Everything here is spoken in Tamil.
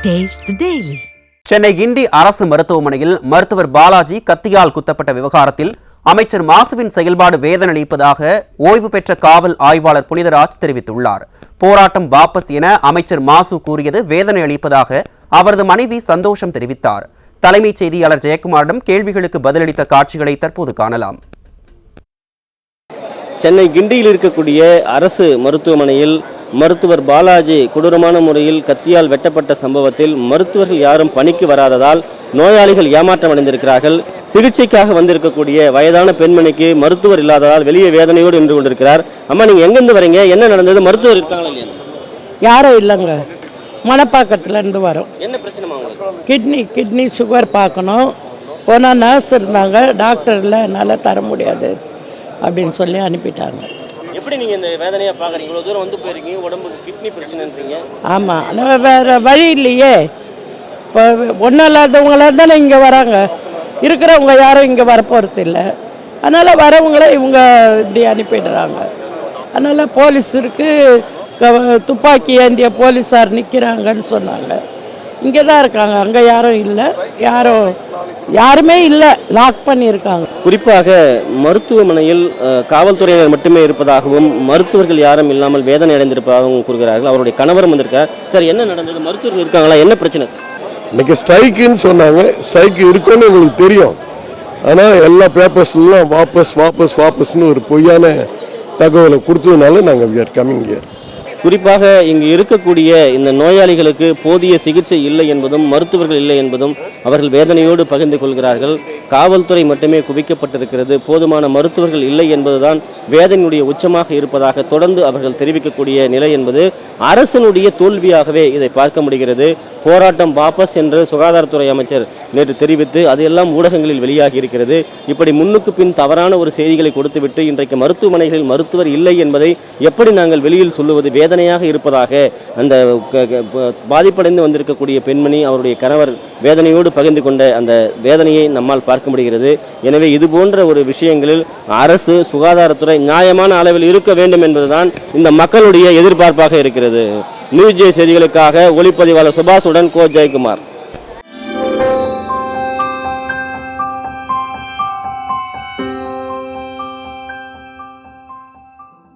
Taste the Daily. Chennai Guindy அரசு மருத்துவமனையில் மருத்துவர் பாலாஜி கத்தியால் குத்தப்பட்ட விவகாரத்தில் அமைச்சர் மாசுவின் செயல்பாடு வேதனை அளிப்பதாக ஓய்வு பெற்ற காவல் ஆய்வாளர் புனிதராஜ் தெரிவித்துள்ளார். போராட்டம் வாபஸ் என அமைச்சர் மாசு கூறியது வேதனை அளிப்பதாக அவரது மனைவி சந்தோஷம் தெரிவித்தார். தலைமைச் செய்தியாளர் ஜெயக்குமாரிடம் கேள்விகளுக்கு பதிலளித்த காட்சிகளை தற்போது காணலாம். சென்னை கிண்டியில் இருக்கக்கூடிய அரசு மருத்துவமனையில் மருத்துவர் பாலாஜி கொடூரமான முறையில் கத்தியால் வெட்டப்பட்ட சம்பவத்தில் மருத்துவர்கள் யாரும் பணிக்கு வராததால் நோயாளிகள் ஏமாற்றம் அடைந்திருக்கிறார்கள். சிகிச்சைக்காக வந்திருக்கக்கூடிய வயதான பெண்மணிக்கு மருத்துவர் இல்லாததால் வெளியே வேதனையோடு நின்று கொண்டிருக்கிறார். அம்மா, நீங்க எங்கிருந்து வரீங்க? என்ன நடந்தது? மருத்துவர் இருக்காங்களா இல்லையா? யாரும் இல்லைங்க, மணப்பாக்கத்துல இருந்து வரோம். என்ன பிரச்சனை? கிட்னி சுகர் பார்க்கணும். போனால் நர்ஸ் இருந்தாங்க, டாக்டர் இல்லை, என்னால் தர முடியாது அப்படின்னு சொல்லி அனுப்பிட்டாங்க. எப்படி நீங்கள் இந்த வேதனையாக பார்க்குறீங்க? இவ்வளோ தூரம் வந்து போயிருக்கீங்க, உடம்புக்கு கிட்னி பிரச்சனைன்றீங்க. ஆமாம், நம்ம வேறு வழி இல்லையே. இப்போ ஒன்றும் இல்லாதவங்களாம் தானே இங்கே வராங்க, இருக்கிறவங்க யாரும் இங்கே வரப்போகிறது இல்லை. அதனால் வரவங்கள இவங்க இப்படி அனுப்பிடுறாங்க. அதனால் போலீஸ் இருக்குது, துப்பாக்கி ஏந்திய போலீஸார் நிற்கிறாங்கன்னு சொன்னாங்க. இங்கே தான் இருக்காங்க, அங்கே யாரும் இல்லை, யாருமே இல்லை, லாக் பண்ணியிருக்காங்க. குறிப்பாக மருத்துவமனையில் காவல்துறையினர் மட்டுமே இருப்பதாகவும் மருத்துவர்கள் யாரும் இல்லாமல் வேதனை அடைந்திருப்பதாகவும் கூறுகிறார்கள். அவருடைய கணவரும் வந்திருக்கார். சார், என்ன நடந்தது? மருத்துவர்கள் இருக்காங்களா? என்ன பிரச்சனை சார்? இன்னைக்கு ஸ்ட்ரைக்குன்னு சொன்னாங்க. ஸ்ட்ரைக் இருக்குன்னு எங்களுக்கு தெரியும். ஆனால் எல்லா பேப்பர்ஸ்லாம் வாபஸ்னு ஒரு பொய்யான தகவலை கொடுத்ததுனால நாங்கள் வி ஆர் கமிங் ஹியர். குறிப்பாக இங்கு இருக்கக்கூடிய இந்த நோயாளிகளுக்கு போதிய சிகிச்சை இல்லை என்பதும் மருத்துவர்கள் இல்லை என்பதும் அவர்கள் வேதனையோடு பகிர்ந்து கொள்கிறார்கள். காவல்துறை மட்டுமே குவிக்கப்பட்டிருக்கிறது, போதுமான மருத்துவர்கள் இல்லை என்பதுதான் வேதனையுடைய உச்சமாக இருப்பதாக தொடர்ந்து அவர்கள் தெரிவிக்கக்கூடிய நிலை என்பது அரசனுடைய தோல்வியாகவே இதை பார்க்க முடிகிறது. போராட்டம் வாபஸ் என்று சுகாதாரத்துறை அமைச்சர் நேற்று தெரிவித்து அதையெல்லாம் ஊடகங்களில் வெளியாகி இருக்கிறது. இப்படி முன்னுக்கு பின் தவறான ஒரு செய்திகளை கொடுத்துவிட்டு இன்றைக்கு மருத்துவமனைகளில் மருத்துவர் இல்லை என்பதை எப்படி நாங்கள் வெளியில் சொல்லுவது? வேதனையாக இருப்பதாக அந்த பாதிப்படைந்து வந்திருக்கக்கூடிய பெண்மணி, அவருடைய கணவர் வேதனையோடு பகிர்ந்து கொண்ட அந்த வேதனையை நம்மால் பார்க்க முடிகிறது. எனவே இது போன்ற ஒரு விஷயங்களில் அரசு சுகாதாரத்துறை நியாயமான அளவில் இருக்க வேண்டும் என்பதுதான் இந்த மக்களுடைய எதிர்பார்ப்பாக இருக்கிறது. நியூஸ் ஜே செய்திகளுக்காக ஒளிப்பதிவாளர் சுபாஷுடன் ஜெயக்குமார்.